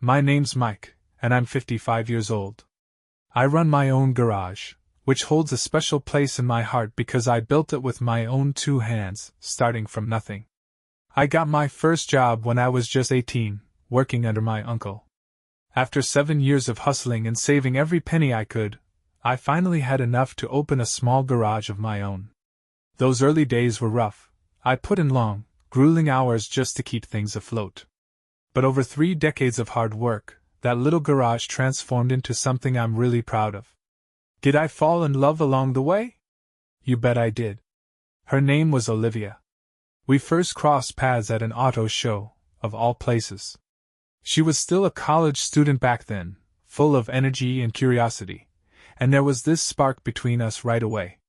My name's Mike, and I'm 55 years old. I run my own garage, which holds a special place in my heart because I built it with my own 2 hands, starting from nothing. I got my first job when I was just 18, working under my uncle. After 7 years of hustling and saving every penny I could, I finally had enough to open a small garage of my own. Those early days were rough. I put in long, grueling hours just to keep things afloat. But over 3 decades of hard work, that little garage transformed into something I'm really proud of. Did I fall in love along the way? You bet I did. Her name was Olivia. We first crossed paths at an auto show, of all places. She was still a college student back then, full of energy and curiosity, and there was this spark between us right away.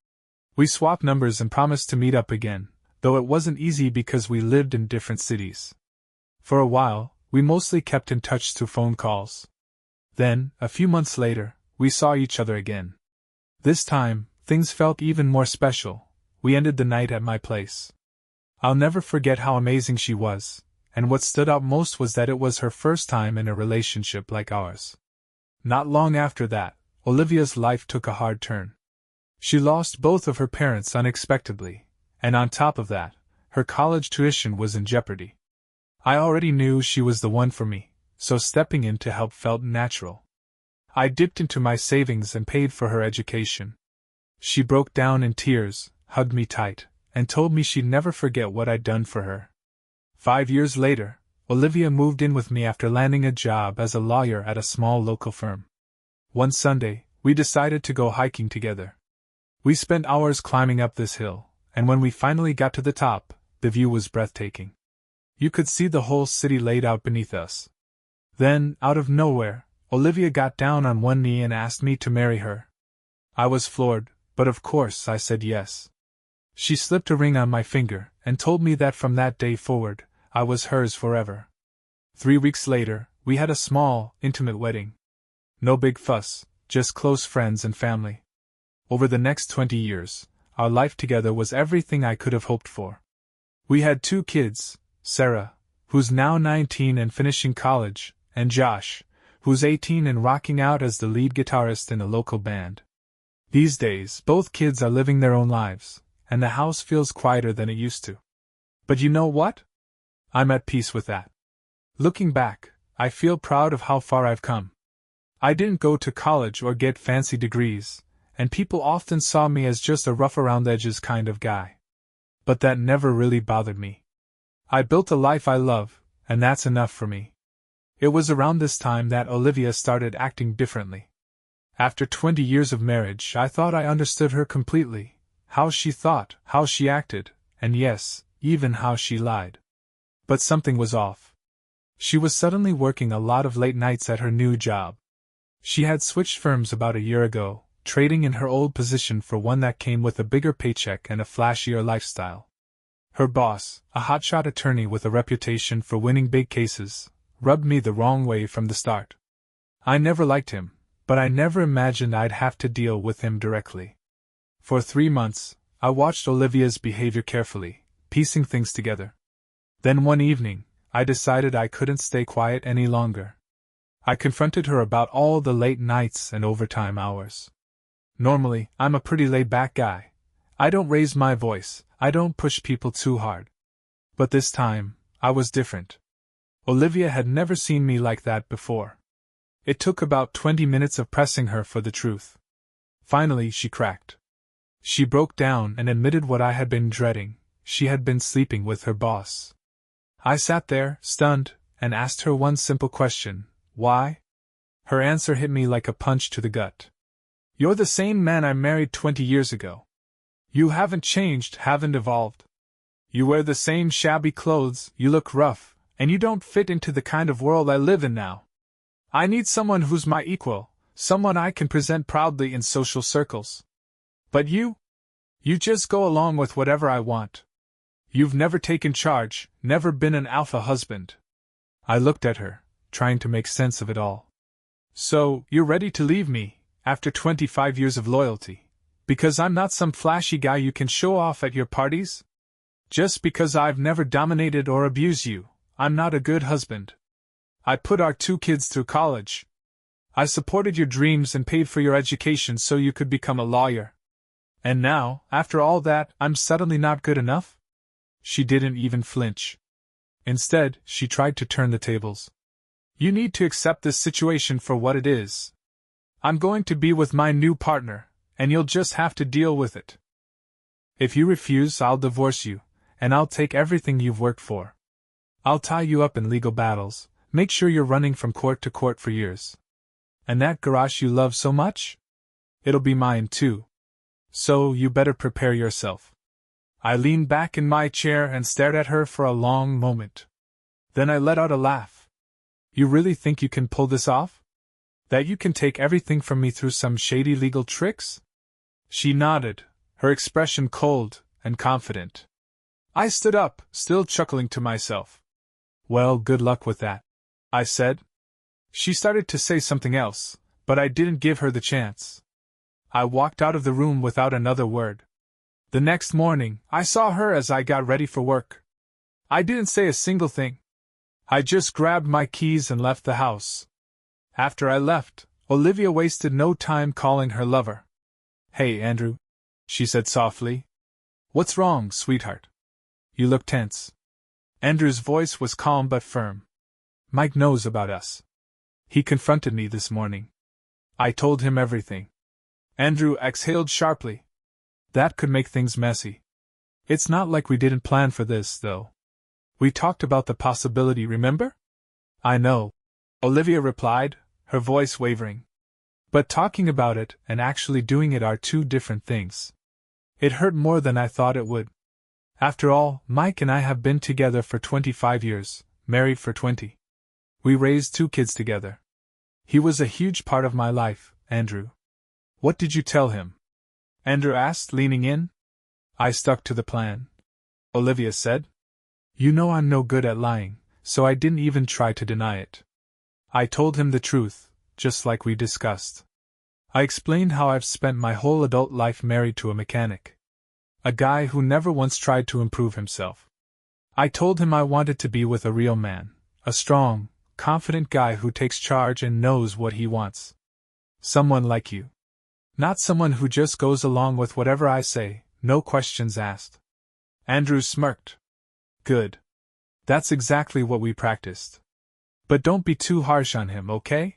We swapped numbers and promised to meet up again, though it wasn't easy because we lived in different cities. For a while, we mostly kept in touch through phone calls. Then, a few months later, we saw each other again. This time, things felt even more special. We ended the night at my place. I'll never forget how amazing she was, and what stood out most was that it was her first time in a relationship like ours. Not long after that, Olivia's life took a hard turn. She lost both of her parents unexpectedly, and on top of that, her college tuition was in jeopardy. I already knew she was the one for me, so stepping in to help felt natural. I dipped into my savings and paid for her education. She broke down in tears, hugged me tight, and told me she'd never forget what I'd done for her. 5 years later, Olivia moved in with me after landing a job as a lawyer at a small local firm. One Sunday, we decided to go hiking together. We spent hours climbing up this hill, and when we finally got to the top, the view was breathtaking. You could see the whole city laid out beneath us. Then, out of nowhere, Olivia got down on one knee and asked me to marry her. I was floored, but of course I said yes. She slipped a ring on my finger and told me that from that day forward, I was hers forever. 3 weeks later, we had a small, intimate wedding. No big fuss, just close friends and family. Over the next 20 years, our life together was everything I could have hoped for. We had 2 kids, Sarah, who's now 19 and finishing college, and Josh, who's 18 and rocking out as the lead guitarist in a local band. These days, both kids are living their own lives, and the house feels quieter than it used to. But you know what? I'm at peace with that. Looking back, I feel proud of how far I've come. I didn't go to college or get fancy degrees, and people often saw me as just a rough-around-the-edges kind of guy. But that never really bothered me. I built a life I love, and that's enough for me. It was around this time that Olivia started acting differently. After 20 years of marriage, I thought I understood her completely. How she thought, how she acted, and yes, even how she lied. But something was off. She was suddenly working a lot of late nights at her new job. She had switched firms about a year ago, trading in her old position for one that came with a bigger paycheck and a flashier lifestyle. Her boss, a hotshot attorney with a reputation for winning big cases, rubbed me the wrong way from the start. I never liked him, but I never imagined I'd have to deal with him directly. For 3 months, I watched Olivia's behavior carefully, piecing things together. Then one evening, I decided I couldn't stay quiet any longer. I confronted her about all the late nights and overtime hours. Normally, I'm a pretty laid-back guy. I don't raise my voice, I don't push people too hard. But this time, I was different. Olivia had never seen me like that before. It took about 20 minutes of pressing her for the truth. Finally, she cracked. She broke down and admitted what I had been dreading. She had been sleeping with her boss. I sat there, stunned, and asked her one simple question: why? Her answer hit me like a punch to the gut. You're the same man I married 20 years ago. You haven't changed, haven't evolved. You wear the same shabby clothes, you look rough, and you don't fit into the kind of world I live in now. I need someone who's my equal, someone I can present proudly in social circles. But you just go along with whatever I want. You've never taken charge, never been an alpha husband. I looked at her, trying to make sense of it all. So, you're ready to leave me, after 25 years of loyalty, because I'm not some flashy guy you can show off at your parties? Just because I've never dominated or abused you, I'm not a good husband. I put our 2 kids through college. I supported your dreams and paid for your education so you could become a lawyer. And now, after all that, I'm suddenly not good enough? She didn't even flinch. Instead, she tried to turn the tables. You need to accept this situation for what it is. I'm going to be with my new partner, and you'll just have to deal with it. If you refuse, I'll divorce you, and I'll take everything you've worked for. I'll tie you up in legal battles, make sure you're running from court to court for years. And that garage you love so much? It'll be mine too. So you better prepare yourself. I leaned back in my chair and stared at her for a long moment. Then I let out a laugh. You really think you can pull this off? That you can take everything from me through some shady legal tricks? She nodded, her expression cold and confident. I stood up, still chuckling to myself. Well, good luck with that, I said. She started to say something else, but I didn't give her the chance. I walked out of the room without another word. The next morning, I saw her as I got ready for work. I didn't say a single thing. I just grabbed my keys and left the house. After I left, Olivia wasted no time calling her lover. Hey, Andrew, she said softly. What's wrong, sweetheart? You look tense. Andrew's voice was calm but firm. Mike knows about us. He confronted me this morning. I told him everything. Andrew exhaled sharply. That could make things messy. It's not like we didn't plan for this, though. We talked about the possibility, remember? I know, Olivia replied, her voice wavering. But talking about it and actually doing it are 2 different things. It hurt more than I thought it would. After all, Mike and I have been together for 25 years, married for 20. We raised 2 kids together. He was a huge part of my life, Andrew. What did you tell him? Andrew asked, leaning in. I stuck to the plan, Olivia said. You know I'm no good at lying, so I didn't even try to deny it. I told him the truth, just like we discussed. I explained how I've spent my whole adult life married to a mechanic. A guy who never once tried to improve himself. I told him I wanted to be with a real man, a strong, confident guy who takes charge and knows what he wants. Someone like you. Not someone who just goes along with whatever I say, no questions asked. Andrew smirked. Good. That's exactly what we practiced. But don't be too harsh on him, okay?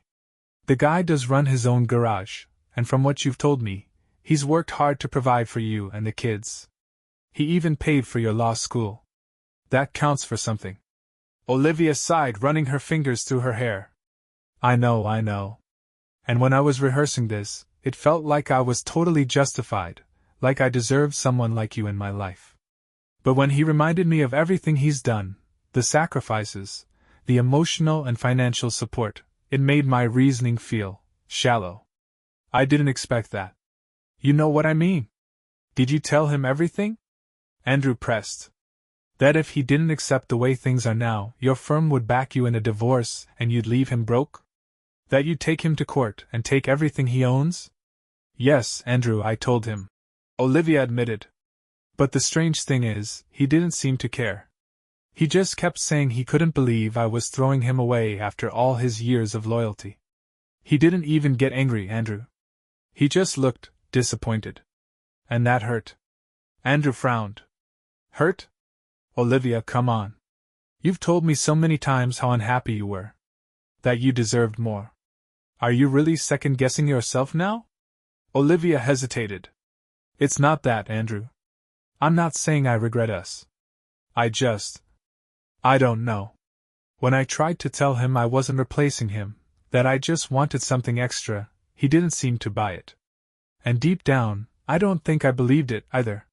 The guy does run his own garage, and from what you've told me, he's worked hard to provide for you and the kids. He even paid for your law school. That counts for something. Olivia sighed, running her fingers through her hair. I know. And when I was rehearsing this, it felt like I was totally justified, like I deserved someone like you in my life. But when he reminded me of everything he's done, the sacrifices, the emotional and financial support, it made my reasoning feel shallow. I didn't expect that. You know what I mean? Did you tell him everything? Andrew pressed. That if he didn't accept the way things are now, your firm would back you in a divorce and you'd leave him broke? That you'd take him to court and take everything he owns? Yes, Andrew, I told him, Olivia admitted. But the strange thing is, he didn't seem to care. He just kept saying he couldn't believe I was throwing him away after all his years of loyalty. He didn't even get angry, Andrew. He just looked disappointed. And that hurt. Andrew frowned. Hurt? Olivia, come on. You've told me so many times how unhappy you were. That you deserved more. Are you really second-guessing yourself now? Olivia hesitated. It's not that, Andrew. I'm not saying I regret us. I don't know. When I tried to tell him I wasn't replacing him, that I just wanted something extra, he didn't seem to buy it. And deep down, I don't think I believed it either.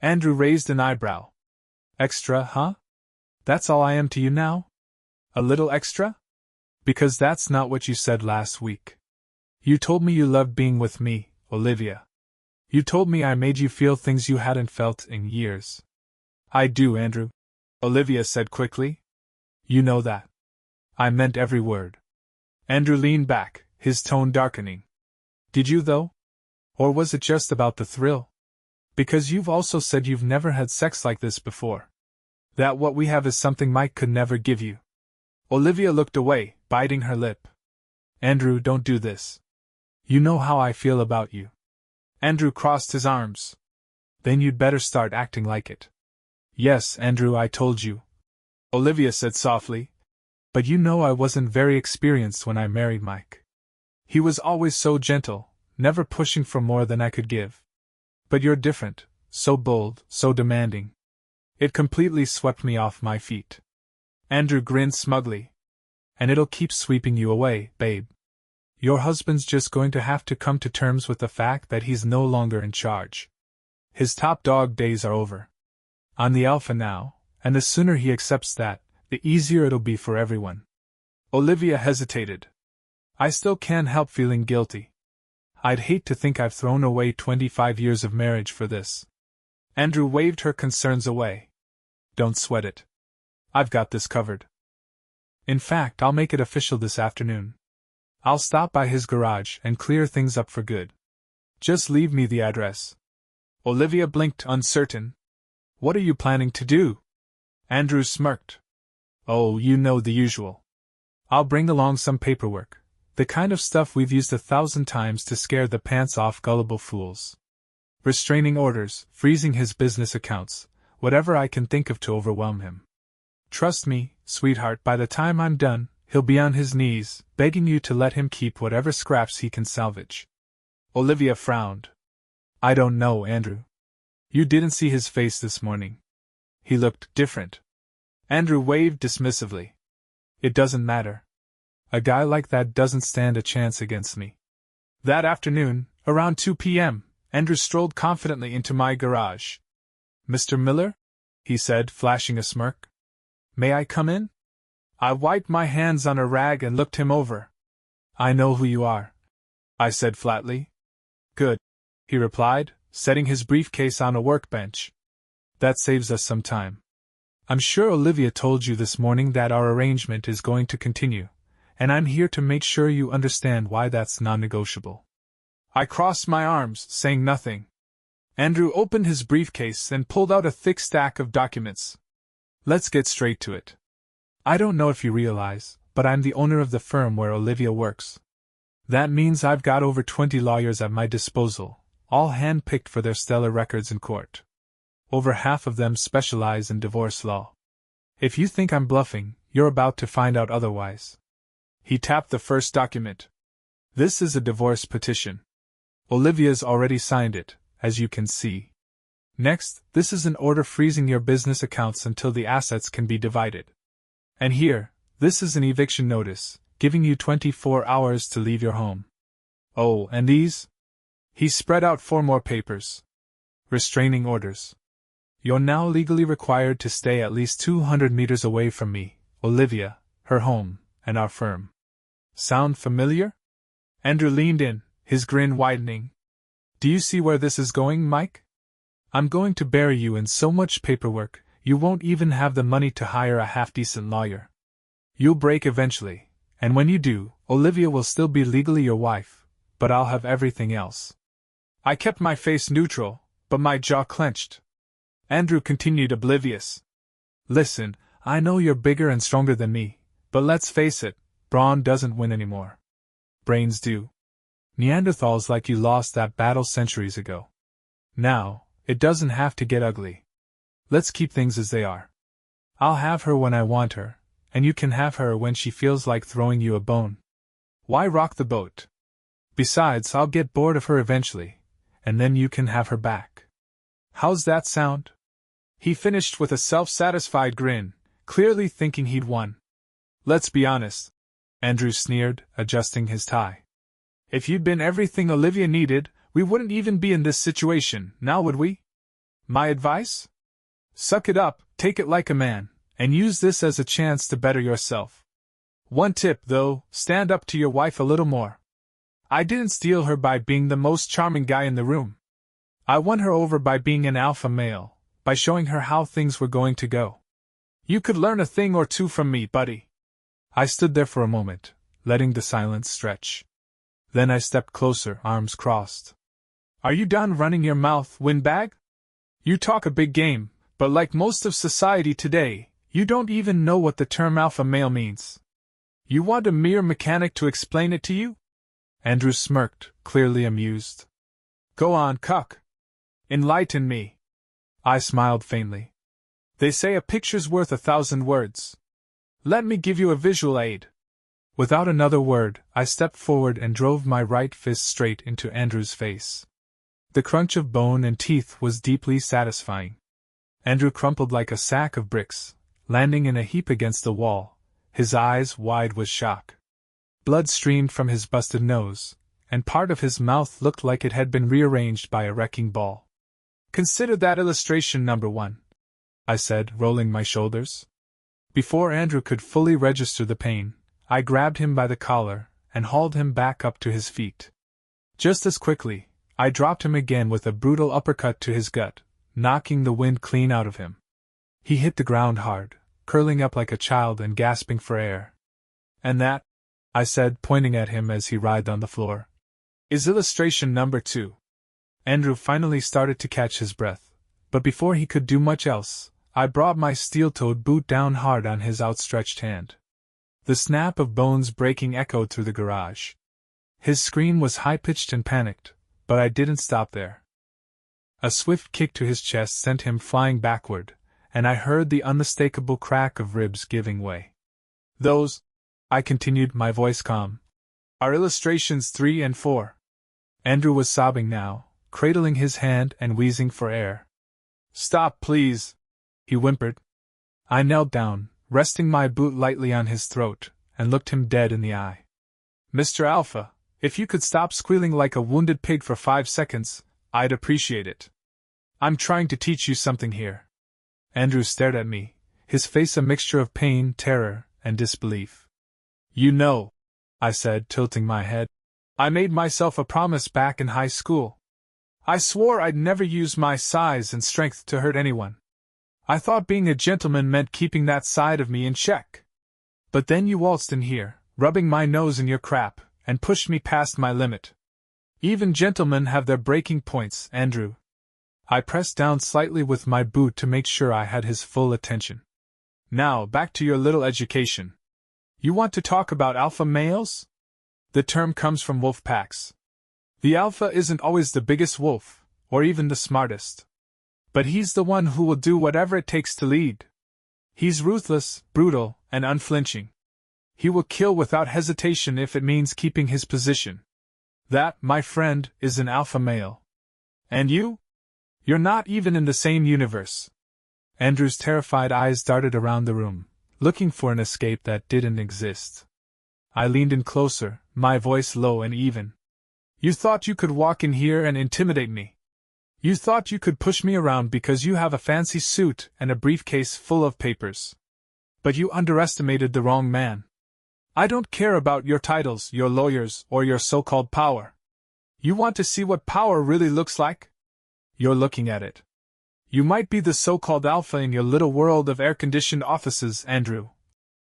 Andrew raised an eyebrow. Extra, huh? That's all I am to you now? A little extra? Because that's not what you said last week. You told me you loved being with me, Olivia. You told me I made you feel things you hadn't felt in years. I do, Andrew, Olivia said quickly. You know that. I meant every word. Andrew leaned back, his tone darkening. Did you, though? Or was it just about the thrill? Because you've also said you've never had sex like this before. That what we have is something Mike could never give you. Olivia looked away, biting her lip. Andrew, don't do this. You know how I feel about you. Andrew crossed his arms. Then you'd better start acting like it. Yes, Andrew, I told you, Olivia said softly. But you know I wasn't very experienced when I married Mike. He was always so gentle, never pushing for more than I could give. But you're different, so bold, so demanding. It completely swept me off my feet. Andrew grinned smugly. And it'll keep sweeping you away, babe. Your husband's just going to have to come to terms with the fact that he's no longer in charge. His top dog days are over. I'm the alpha now, and the sooner he accepts that, the easier it'll be for everyone. Olivia hesitated. I still can't help feeling guilty. I'd hate to think I've thrown away 25 years of marriage for this. Andrew waved her concerns away. Don't sweat it. I've got this covered. In fact, I'll make it official this afternoon. I'll stop by his garage and clear things up for good. Just leave me the address. Olivia blinked, uncertain. What are you planning to do? Andrew smirked. Oh, you know the usual. I'll bring along some paperwork, the kind of stuff we've used 1,000 times to scare the pants off gullible fools. Restraining orders, freezing his business accounts, whatever I can think of to overwhelm him. Trust me, sweetheart, by the time I'm done, he'll be on his knees, begging you to let him keep whatever scraps he can salvage. Olivia frowned. I don't know, Andrew. You didn't see his face this morning. He looked different. Andrew waved dismissively. It doesn't matter. A guy like that doesn't stand a chance against me. That afternoon, around 2 p.m., Andrew strolled confidently into my garage. Mr. Miller? He said, flashing a smirk. May I come in? I wiped my hands on a rag and looked him over. I know who you are, I said flatly. Good, he replied, setting his briefcase on a workbench. That saves us some time. I'm sure Olivia told you this morning that our arrangement is going to continue, and I'm here to make sure you understand why that's non-negotiable. I crossed my arms, saying nothing. Andrew opened his briefcase and pulled out a thick stack of documents. Let's get straight to it. I don't know if you realize, but I'm the owner of the firm where Olivia works. That means I've got over 20 lawyers at my disposal, all hand-picked for their stellar records in court. Over half of them specialize in divorce law. If you think I'm bluffing, you're about to find out otherwise. He tapped the first document. This is a divorce petition. Olivia's already signed it, as you can see. Next, this is an order freezing your business accounts until the assets can be divided. And here, this is an eviction notice, giving you 24 hours to leave your home. Oh, and these? He spread out 4 more papers. Restraining orders. You're now legally required to stay at least 200 meters away from me, Olivia, her home, and our firm. Sound familiar? Andrew leaned in, his grin widening. Do you see where this is going, Mike? I'm going to bury you in so much paperwork, you won't even have the money to hire a half-decent lawyer. You'll break eventually, and when you do, Olivia will still be legally your wife, but I'll have everything else. I kept my face neutral, but my jaw clenched. Andrew continued oblivious. Listen, I know you're bigger and stronger than me, but let's face it, brawn doesn't win anymore. Brains do. Neanderthals like you lost that battle centuries ago. Now, it doesn't have to get ugly. Let's keep things as they are. I'll have her when I want her, and you can have her when she feels like throwing you a bone. Why rock the boat? Besides, I'll get bored of her eventually, and then you can have her back. How's that sound? He finished with a self-satisfied grin, clearly thinking he'd won. Let's be honest, Andrew sneered, adjusting his tie. If you'd been everything Olivia needed, we wouldn't even be in this situation, now would we? My advice? Suck it up, take it like a man, and use this as a chance to better yourself. One tip, though, stand up to your wife a little more. I didn't steal her by being the most charming guy in the room. I won her over by being an alpha male, by showing her how things were going to go. You could learn a thing or two from me, buddy. I stood there for a moment, letting the silence stretch. Then I stepped closer, arms crossed. Are you done running your mouth, windbag? You talk a big game, but like most of society today, You don't even know what the term alpha male means. You want a mere mechanic to explain it to you? Andrew smirked, clearly amused. Go on, cuck. Enlighten me. I smiled faintly. They say a picture's worth 1,000 words. Let me give you a visual aid. Without another word, I stepped forward and drove my right fist straight into Andrew's face. The crunch of bone and teeth was deeply satisfying. Andrew crumpled like a sack of bricks, landing in a heap against the wall, his eyes wide with shock. Blood streamed from his busted nose, and part of his mouth looked like it had been rearranged by a wrecking ball. Consider that illustration number 1, I said, rolling my shoulders. Before Andrew could fully register the pain, I grabbed him by the collar and hauled him back up to his feet. Just as quickly, I dropped him again with a brutal uppercut to his gut, knocking the wind clean out of him. He hit the ground hard, curling up like a child and gasping for air. And that, I said, pointing at him as he writhed on the floor, is illustration number 2. Andrew finally started to catch his breath, but before he could do much else, I brought my steel-toed boot down hard on his outstretched hand. The snap of bones breaking echoed through the garage. His scream was high-pitched and panicked, but I didn't stop there. A swift kick to his chest sent him flying backward, and I heard the unmistakable crack of ribs giving way. Those, I continued, my voice calm, are illustrations 3 and 4. Andrew was sobbing now, cradling his hand and wheezing for air. Stop, please, he whimpered. I knelt down, resting my boot lightly on his throat, and looked him dead in the eye. Mr. Alpha, if you could stop squealing like a wounded pig for 5 seconds, I'd appreciate it. I'm trying to teach you something here. Andrew stared at me, his face a mixture of pain, terror, and disbelief. You know, I said, tilting my head, I made myself a promise back in high school. I swore I'd never use my size and strength to hurt anyone. I thought being a gentleman meant keeping that side of me in check. But then you waltzed in here, rubbing my nose in your crap, and pushed me past my limit. Even gentlemen have their breaking points, Andrew. I pressed down slightly with my boot to make sure I had his full attention. Now, back to your little education. You want to talk about alpha males? The term comes from wolf packs. The alpha isn't always the biggest wolf, or even the smartest. But he's the one who will do whatever it takes to lead. He's ruthless, brutal, and unflinching. He will kill without hesitation if it means keeping his position. That, my friend, is an alpha male. And you? You're not even in the same universe. Andrew's terrified eyes darted around the room, looking for an escape that didn't exist. I leaned in closer, my voice low and even. You thought you could walk in here and intimidate me. You thought you could push me around because you have a fancy suit and a briefcase full of papers. But you underestimated the wrong man. I don't care about your titles, your lawyers, or your so-called power. You want to see what power really looks like? You're looking at it. You might be the so-called alpha in your little world of air-conditioned offices, Andrew,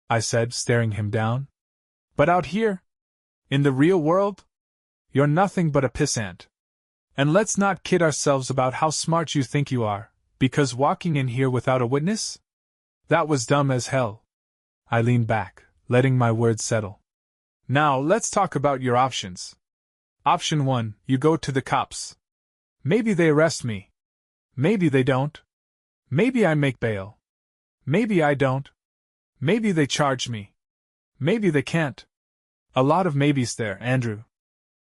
I said, staring him down. But out here, in the real world, you're nothing but a pissant. And let's not kid ourselves about how smart you think you are, because walking in here without a witness? That was dumb as hell. I leaned back, letting my words settle. Now let's talk about your options. Option 1, you go to the cops. Maybe they arrest me. Maybe they don't. Maybe I make bail. Maybe I don't. Maybe they charge me. Maybe they can't. A lot of maybes there, Andrew.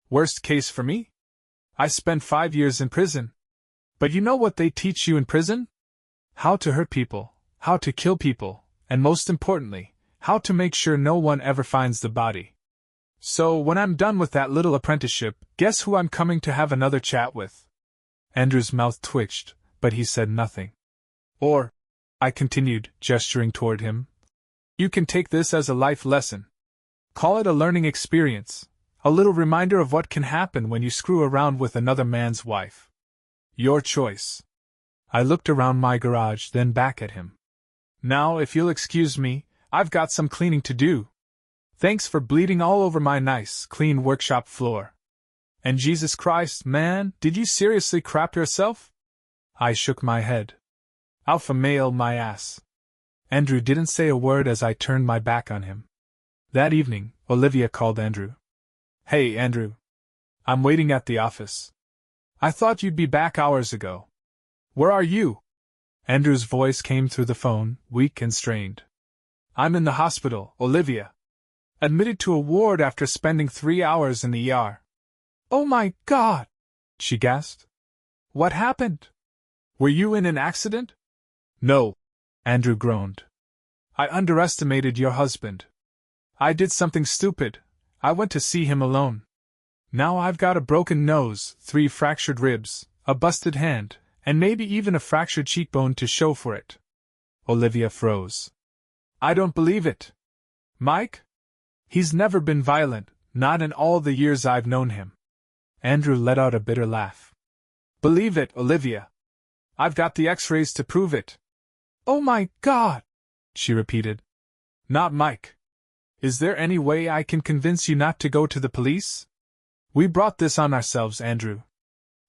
Worst case for me? I spent 5 years in prison. But you know what they teach you in prison? How to hurt people, how to kill people, and most importantly, how to make sure no one ever finds the body. So when I'm done with that little apprenticeship, guess who I'm coming to have another chat with? Andrew's mouth twitched, but he said nothing. Or, I continued, gesturing toward him, you can take this as a life lesson. Call it a learning experience. A little reminder of what can happen when you screw around with another man's wife. Your choice. I looked around my garage, then back at him. Now, if you'll excuse me, I've got some cleaning to do. Thanks for bleeding all over my nice, clean workshop floor. And Jesus Christ, man, did you seriously crap yourself? I shook my head. Alpha male my ass. Andrew didn't say a word as I turned my back on him. That evening, Olivia called Andrew. "Hey, Andrew. I'm waiting at the office. I thought you'd be back hours ago. Where are you?" Andrew's voice came through the phone, weak and strained. "I'm in the hospital, Olivia. Admitted to a ward after spending 3 hours in the ER." "Oh my God!" she gasped. "What happened? Were you in an accident?" "No," Andrew groaned. "I underestimated your husband. I did something stupid. I went to see him alone. Now I've got a broken nose, 3 fractured ribs, a busted hand, and maybe even a fractured cheekbone to show for it." Olivia froze. "I don't believe it. Mike? He's never been violent, not in all the years I've known him." Andrew let out a bitter laugh. "Believe it, Olivia. I've got the X-rays to prove it." "Oh my God!" she repeated. "Not Mike. Is there any way I can convince you not to go to the police? We brought this on ourselves, Andrew.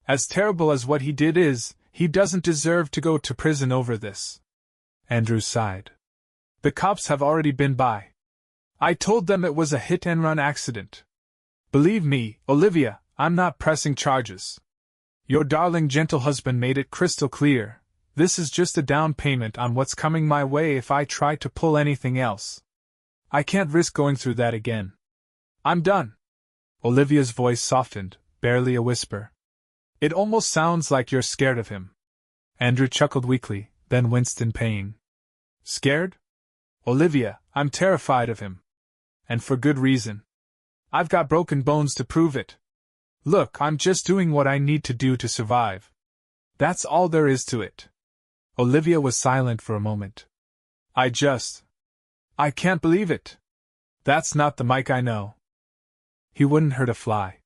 As terrible as what he did is, he doesn't deserve to go to prison over this." Andrew sighed. "The cops have already been by. I told them it was a hit-and-run accident. Believe me, Olivia, I'm not pressing charges. Your darling gentle husband made it crystal clear. This is just a down payment on what's coming my way if I try to pull anything else. I can't risk going through that again. I'm done." Olivia's voice softened, barely a whisper. "It almost sounds like you're scared of him." Andrew chuckled weakly, then winced in pain. "Scared? Olivia, I'm terrified of him. And for good reason. I've got broken bones to prove it. Look, I'm just doing what I need to do to survive. That's all there is to it." Olivia was silent for a moment. I can't believe it. That's not the Mike I know. He wouldn't hurt a fly.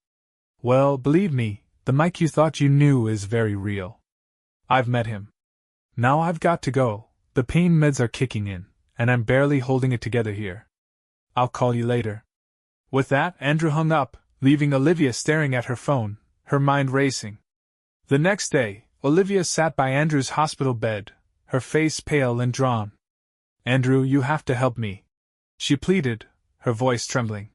Well, believe me, the Mike you thought you knew is very real. I've met him. Now I've got to go, the pain meds are kicking in, and I'm barely holding it together here. I'll call you later." With that, Andrew hung up, leaving Olivia staring at her phone, her mind racing. The next day, Olivia sat by Andrew's hospital bed, her face pale and drawn. "Andrew, you have to help me," she pleaded, her voice trembling.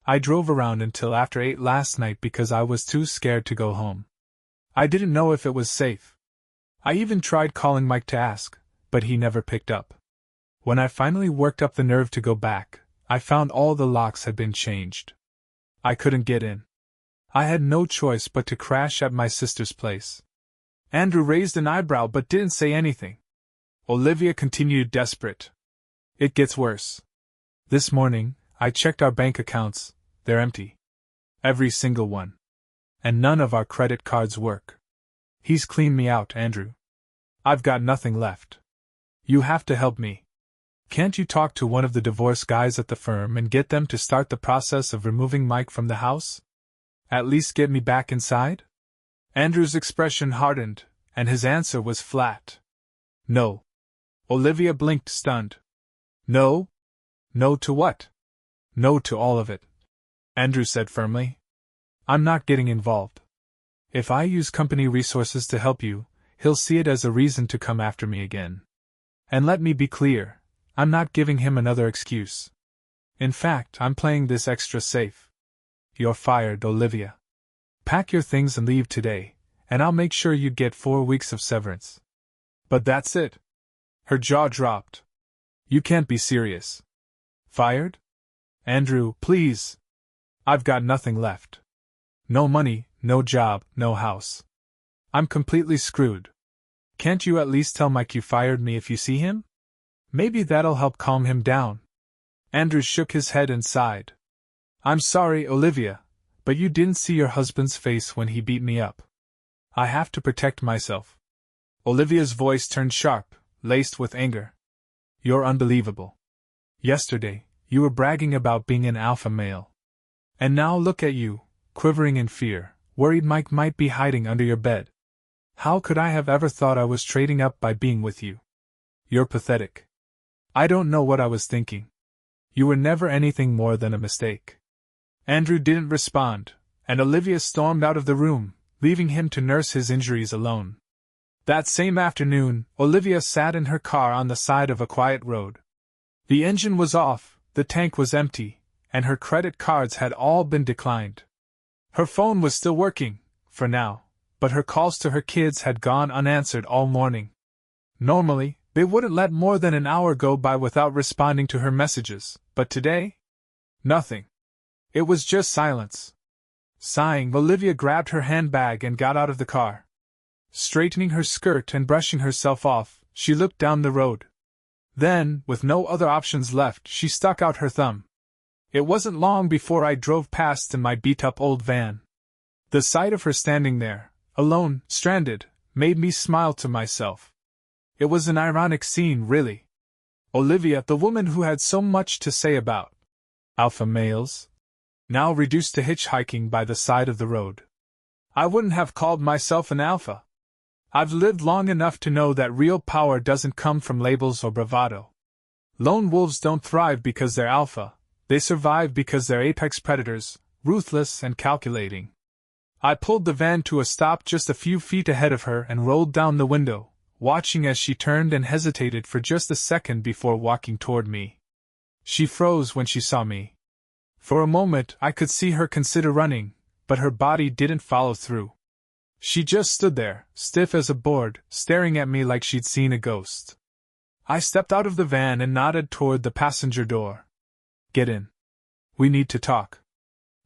"I drove around until after 8 last night because I was too scared to go home. I didn't know if it was safe. I even tried calling Mike to ask, but he never picked up. When I finally worked up the nerve to go back, I found all the locks had been changed. I couldn't get in. I had no choice but to crash at my sister's place." Andrew raised an eyebrow but didn't say anything. Olivia continued, desperate. "It gets worse. This morning, I checked our bank accounts. They're empty. Every single one. And none of our credit cards work. He's cleaned me out, Andrew. I've got nothing left. You have to help me. Can't you talk to one of the divorce guys at the firm and get them to start the process of removing Mike from the house? At least get me back inside?" Andrew's expression hardened, and his answer was flat. "No." Olivia blinked, stunned. "No? No to what?" "No to all of it," Andrew said firmly. "I'm not getting involved. If I use company resources to help you, he'll see it as a reason to come after me again. And let me be clear, I'm not giving him another excuse. In fact, I'm playing this extra safe. You're fired, Olivia. Pack your things and leave today, and I'll make sure you get 4 weeks of severance." "But that's it." Her jaw dropped. "You can't be serious. Fired? Andrew, please. I've got nothing left. No money, no job, no house. I'm completely screwed. Can't you at least tell Mike you fired me if you see him? Maybe that'll help calm him down." Andrew shook his head and sighed. "I'm sorry, Olivia, but you didn't see your husband's face when he beat me up. I have to protect myself." Olivia's voice turned sharp, laced with anger. "You're unbelievable. Yesterday, you were bragging about being an alpha male. And now look at you, quivering in fear, worried Mike might be hiding under your bed. How could I have ever thought I was trading up by being with you? You're pathetic. I don't know what I was thinking. You were never anything more than a mistake." Andrew didn't respond, and Olivia stormed out of the room, leaving him to nurse his injuries alone. That same afternoon, Olivia sat in her car on the side of a quiet road. The engine was off, the tank was empty, and her credit cards had all been declined. Her phone was still working, for now, but her calls to her kids had gone unanswered all morning. Normally, they wouldn't let more than an hour go by without responding to her messages, but today? Nothing. It was just silence. Sighing, Olivia grabbed her handbag and got out of the car. Straightening her skirt and brushing herself off, she looked down the road. Then, with no other options left, she stuck out her thumb. It wasn't long before I drove past in my beat-up old van. The sight of her standing there, alone, stranded, made me smile to myself. It was an ironic scene, really. Olivia, the woman who had so much to say about alpha males, now reduced to hitchhiking by the side of the road. I wouldn't have called myself an alpha. I've lived long enough to know that real power doesn't come from labels or bravado. Lone wolves don't thrive because they're alpha, they survive because they're apex predators, ruthless and calculating. I pulled the van to a stop just a few feet ahead of her and rolled down the window, watching as she turned and hesitated for just a second before walking toward me. She froze when she saw me. For a moment I could see her consider running, but her body didn't follow through. She just stood there, stiff as a board, staring at me like she'd seen a ghost. I stepped out of the van and nodded toward the passenger door. Get in. We need to talk.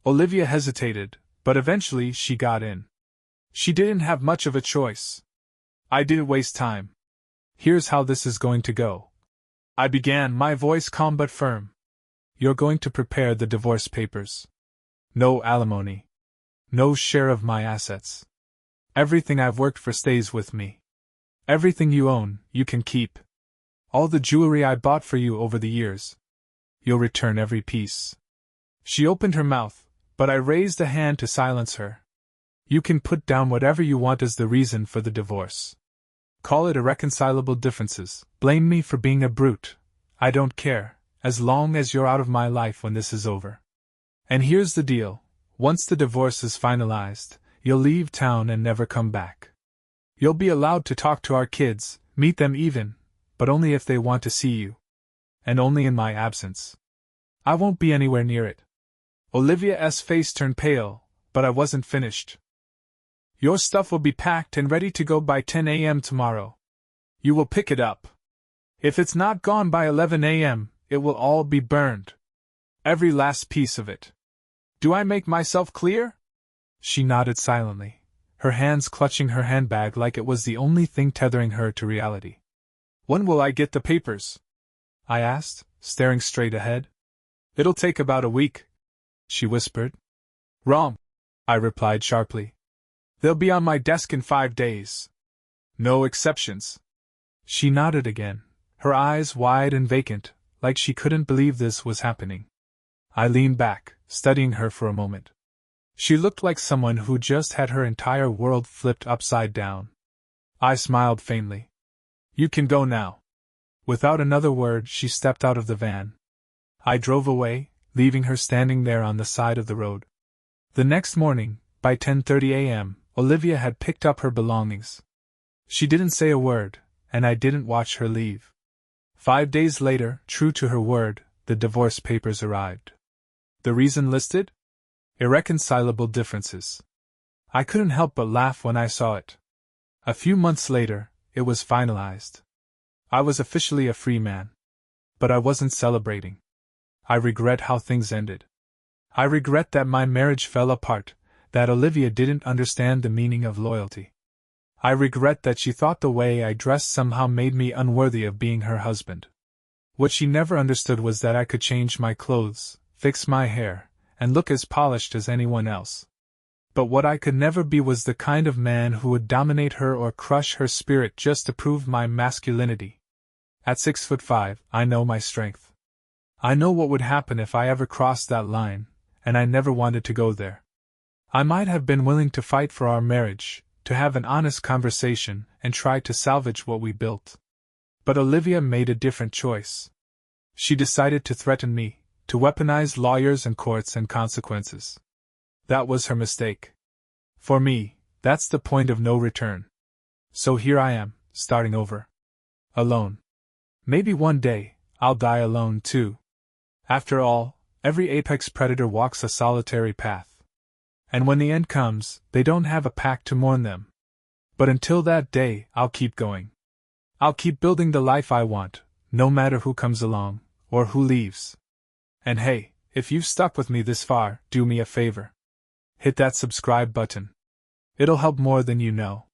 Olivia hesitated, but eventually she got in. She didn't have much of a choice. I didn't waste time. Here's how this is going to go. I began, my voice calm but firm. You're going to prepare the divorce papers. No alimony. No share of my assets. Everything I've worked for stays with me. Everything you own, you can keep. All the jewelry I bought for you over the years. You'll return every piece. She opened her mouth, but I raised a hand to silence her. You can put down whatever you want as the reason for the divorce. Call it irreconcilable differences, blame me for being a brute. I don't care, as long as you're out of my life when this is over. And here's the deal, once the divorce is finalized, you'll leave town and never come back. You'll be allowed to talk to our kids, meet them even, but only if they want to see you. And only in my absence. I won't be anywhere near it. Olivia's face turned pale, but I wasn't finished. Your stuff will be packed and ready to go by 10 a.m. tomorrow. You will pick it up. If it's not gone by 11 a.m., it will all be burned. Every last piece of it. Do I make myself clear? She nodded silently, her hands clutching her handbag like it was the only thing tethering her to reality. When will I get the papers? I asked, staring straight ahead. It'll take about a week, she whispered. Wrong, I replied sharply. They'll be on my desk in 5 days. No exceptions. She nodded again, her eyes wide and vacant, like she couldn't believe this was happening. I leaned back, studying her for a moment. She looked like someone who just had her entire world flipped upside down. I smiled faintly. You can go now. Without another word, she stepped out of the van. I drove away, leaving her standing there on the side of the road. The next morning, by 10:30 a.m., Olivia had picked up her belongings. She didn't say a word, and I didn't watch her leave. 5 days later, true to her word, the divorce papers arrived. The reason listed? Irreconcilable differences. I couldn't help but laugh when I saw it. A few months later, it was finalized. I was officially a free man. But I wasn't celebrating. I regret how things ended. I regret that my marriage fell apart, that Olivia didn't understand the meaning of loyalty. I regret that she thought the way I dressed somehow made me unworthy of being her husband. What she never understood was that I could change my clothes, fix my hair, and look as polished as anyone else. But what I could never be was the kind of man who would dominate her or crush her spirit just to prove my masculinity. At 6'5", I know my strength. I know what would happen if I ever crossed that line, and I never wanted to go there. I might have been willing to fight for our marriage, to have an honest conversation, and try to salvage what we built. But Olivia made a different choice. She decided to threaten me, to weaponize lawyers and courts and consequences. That was her mistake. For me, that's the point of no return. So here I am, starting over. Alone. Maybe one day, I'll die alone too. After all, every apex predator walks a solitary path. And when the end comes, they don't have a pack to mourn them. But until that day, I'll keep going. I'll keep building the life I want, no matter who comes along, or who leaves. And hey, if you've stuck with me this far, do me a favor. Hit that subscribe button. It'll help more than you know.